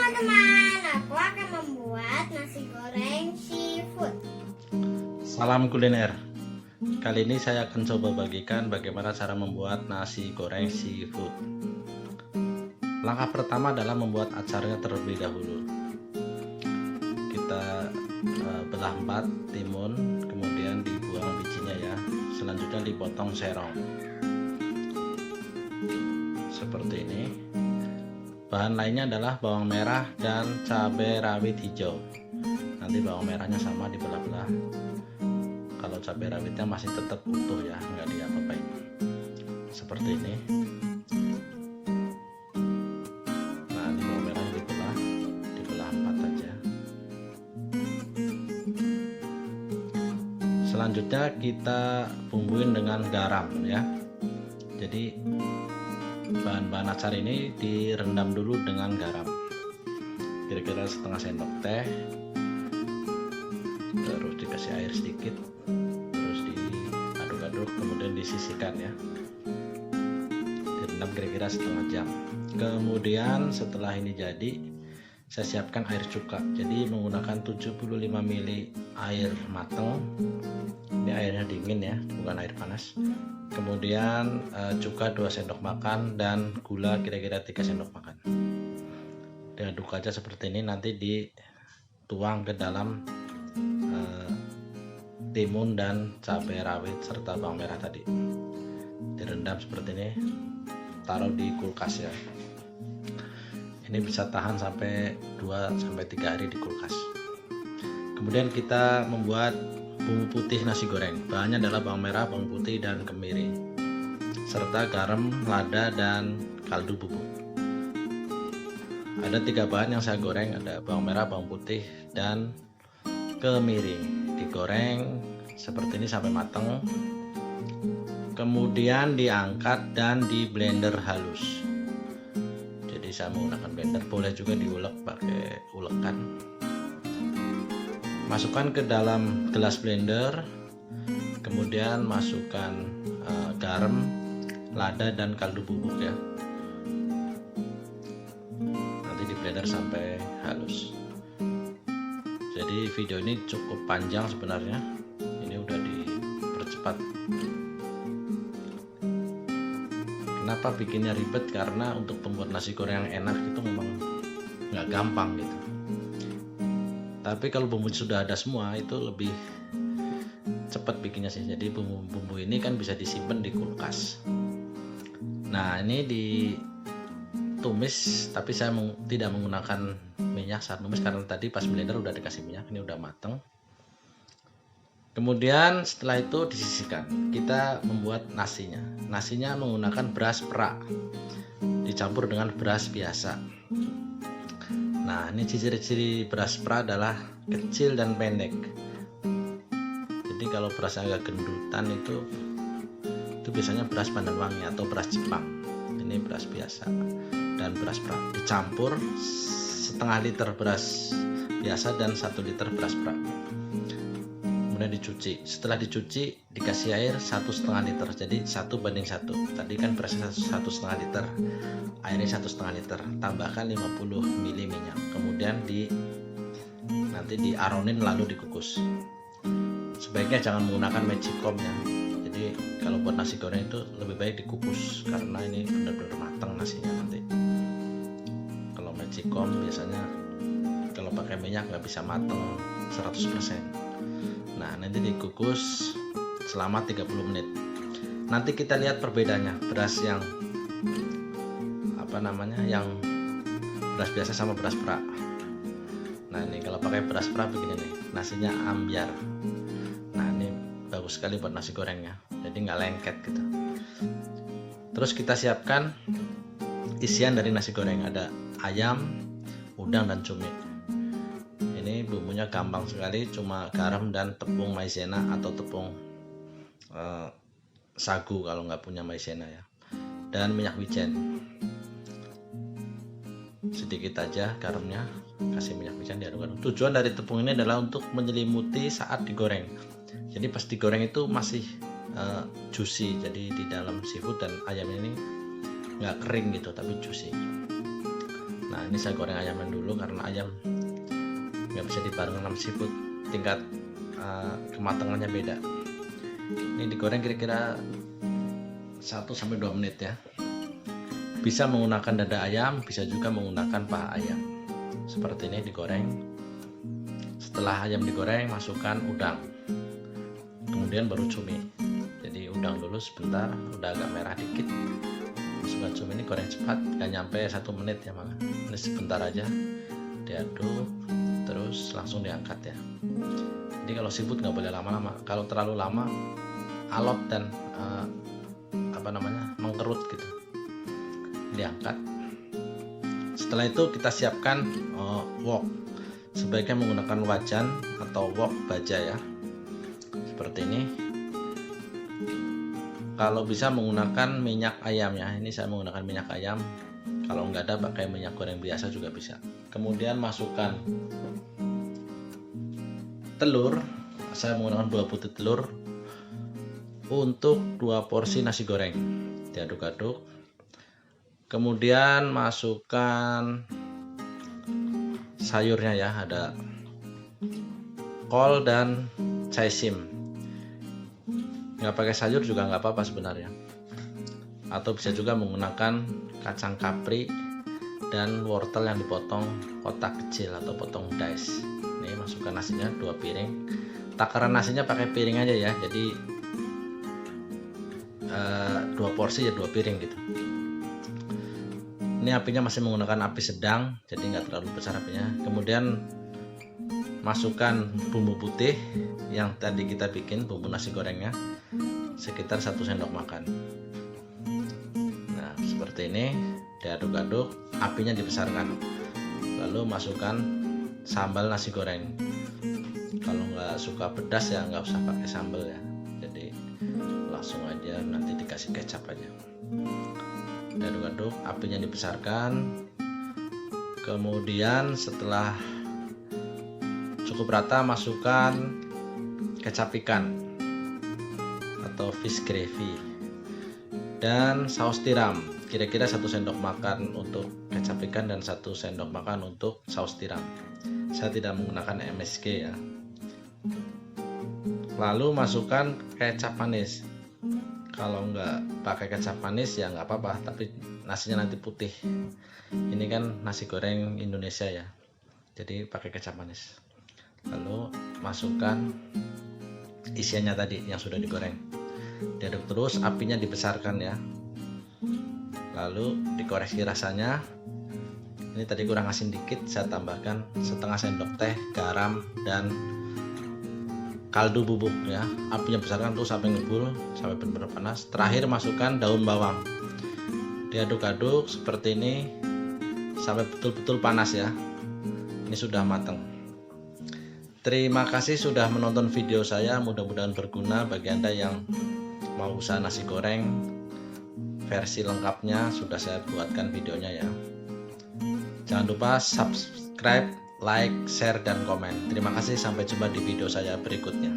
teman-teman, aku akan membuat nasi goreng seafood. Salam kuliner. Kali ini saya akan coba bagikan bagaimana cara membuat nasi goreng seafood. Langkah pertama adalah membuat acarnya terlebih dahulu. Kita belah 4 timun, kemudian dibuang bijinya ya. Selanjutnya dipotong serong. Seperti ini. Bahan lainnya adalah bawang merah dan cabai rawit hijau. Nanti bawang merahnya sama dibelah-belah. Kalau cabai rawitnya masih tetap utuh ya, nggak diapa-apain. Seperti ini. Nah, ini bawang merahnya dibelah 4 aja. Selanjutnya kita bumbuin dengan garam ya. Jadi bahan-bahan acar ini direndam dulu dengan garam, kira-kira setengah sendok teh, terus dikasih air sedikit, terus diaduk-aduk, kemudian disisihkan ya, direndam kira-kira setengah jam. Kemudian setelah ini jadi, saya siapkan air cuka, jadi menggunakan 75 ml air mateng. Ini airnya dingin ya, bukan air panas. Kemudian cuka 2 sendok makan dan gula kira-kira 3 sendok makan. Diaduk aja seperti ini, nanti dituang ke dalam timun dan cabai rawit serta bawang merah tadi. Direndam seperti ini, taruh di kulkas ya. Ini bisa tahan sampai 2-3 hari di kulkas. Kemudian kita membuat bumbu putih nasi goreng. Bahannya adalah bawang merah, bawang putih, dan kemiri, serta garam, lada, dan kaldu bubuk. Ada 3 bahan yang saya goreng, ada bawang merah, bawang putih, dan kemiri. Digoreng seperti ini sampai matang. Kemudian diangkat dan di blender halus. Jadi saya menggunakan blender, boleh juga diulek pakai ulekan. Masukkan ke dalam gelas blender, kemudian masukkan garam, lada, dan kaldu bubuk ya. Nanti di blender sampai halus. Jadi video ini cukup panjang sebenarnya, ini udah dipercepat. Kenapa bikinnya ribet? Karena untuk pembuat nasi goreng yang enak itu memang nggak gampang gitu. Tapi kalau bumbu sudah ada semua itu lebih cepat bikinnya sih. Jadi bumbu-bumbu ini kan bisa disimpan di kulkas. Nah, ini ditumis, tapi saya tidak menggunakan minyak saat tumis karena tadi pas blender udah dikasih minyak. Ini udah mateng. Kemudian setelah itu disisihkan. Kita membuat nasinya. Nasinya menggunakan beras perak dicampur dengan beras biasa. Nah, ini ciri-ciri beras pra adalah kecil dan pendek. Jadi kalau beras agak gendutan itu biasanya beras Pandanwangi atau beras Jepang. Ini beras biasa dan beras pra. Dicampur setengah liter beras biasa dan 1 liter beras pra. Kemudian dicuci. Setelah dicuci dikasih air 1,5 liter. Jadi 1:1. Tadi kan berasnya 1,5 liter. Airnya 1,5 liter. Tambahkan 50 ml minyak. Kemudian nanti diaronin lalu dikukus. Sebaiknya jangan menggunakan magicom ya. Jadi kalau buat nasi goreng itu lebih baik dikukus karena ini benar-benar matang nasinya nanti. Kalau magicom biasanya kalau pakai minyak nggak bisa matang 100%. Nah, nanti dikukus selama 30 menit. Nanti kita lihat perbedaannya, beras yang yang beras biasa sama beras pra. Nah, ini kalau pakai beras pra begini nih, nasinya ambiar. Nah, ini bagus sekali buat nasi gorengnya, jadi nggak lengket gitu. Terus kita siapkan isian dari nasi goreng, ada ayam, udang, dan cumi. Ini bumbunya gampang sekali, cuma garam dan tepung maizena atau tepung sagu kalau nggak punya maizena ya, dan minyak wijen sedikit aja, garamnya kasih minyak wijen, diaduk-aduk. Tujuan dari tepung ini adalah untuk menyelimuti saat digoreng, jadi pas digoreng itu masih juicy, jadi di dalam seafood dan ayam ini nggak kering gitu tapi juicy. Nah, ini saya goreng ayamnya dulu karena ayam nggak bisa dibarengkan sama seafood, tingkat kematangannya beda. Ini digoreng kira-kira 1-2 menit ya. Bisa menggunakan dada ayam, bisa juga menggunakan paha ayam. Seperti ini digoreng. Setelah ayam digoreng, masukkan udang, kemudian baru cumi. Jadi udang dulu sebentar, udah agak merah dikit, masukkan cumi. Ini goreng cepat, gak nyampe 1 menit ya, malah ini sebentar aja diaduk, terus langsung diangkat ya. Jadi kalau seafood nggak boleh lama-lama, kalau terlalu lama alot dan mengkerut gitu. Diangkat. Setelah itu kita siapkan wok. Sebaiknya menggunakan wajan atau wok baja ya, seperti ini. Kalau bisa menggunakan minyak ayam ya, ini saya menggunakan minyak ayam. Kalau nggak ada pakai minyak goreng biasa juga bisa. Kemudian masukkan telur. Saya menggunakan 2 butir telur untuk 2 porsi nasi goreng. Diaduk-aduk. Kemudian masukkan sayurnya ya, ada kol dan caisim. Nggak pakai sayur juga nggak apa-apa sebenarnya, atau bisa juga menggunakan kacang kapri dan wortel yang dipotong kotak kecil atau potong dice. Ini masukkan nasinya 2 piring. Takaran nasinya pakai piring aja ya, jadi 2 porsi ya 2 piring gitu. Ini apinya masih menggunakan api sedang, jadi nggak terlalu besar apinya. Kemudian masukkan bumbu putih yang tadi kita bikin, bumbu nasi gorengnya, sekitar 1 sendok makan. Nah, seperti ini, diaduk-aduk, apinya dibesarkan. Lalu masukkan sambal nasi goreng. Kalau nggak suka pedas ya nggak usah pakai sambal ya, jadi langsung aja nanti dikasih kecap aja. Diaduk-aduk, apinya dibesarkan. Kemudian setelah cukup rata, masukkan kecap ikan atau fish gravy dan saus tiram, kira-kira 1 sendok makan untuk kecap ikan dan 1 sendok makan untuk saus tiram. Saya tidak menggunakan MSG ya. Lalu masukkan kecap manis. Kalau nggak pakai kecap manis ya nggak apa-apa, tapi nasinya nanti putih. Ini kan nasi goreng Indonesia ya, jadi pakai kecap manis. Lalu masukkan isiannya tadi yang sudah digoreng. Diaduk terus, apinya dibesarkan ya. Lalu dikoreksi rasanya. Ini tadi kurang asin dikit, saya tambahkan setengah sendok teh garam dan kaldu bubuk ya. Apinya besarkan tuh sampai ngebul, sampai benar-benar panas. Terakhir masukkan daun bawang. Diaduk-aduk seperti ini sampai betul-betul panas ya. Ini sudah matang. Terima kasih sudah menonton video saya, mudah-mudahan berguna bagi Anda yang mau usaha nasi goreng. Versi lengkapnya sudah saya buatkan videonya ya. Jangan lupa subscribe, like, share, dan komen. Terima kasih, sampai jumpa di video saya berikutnya.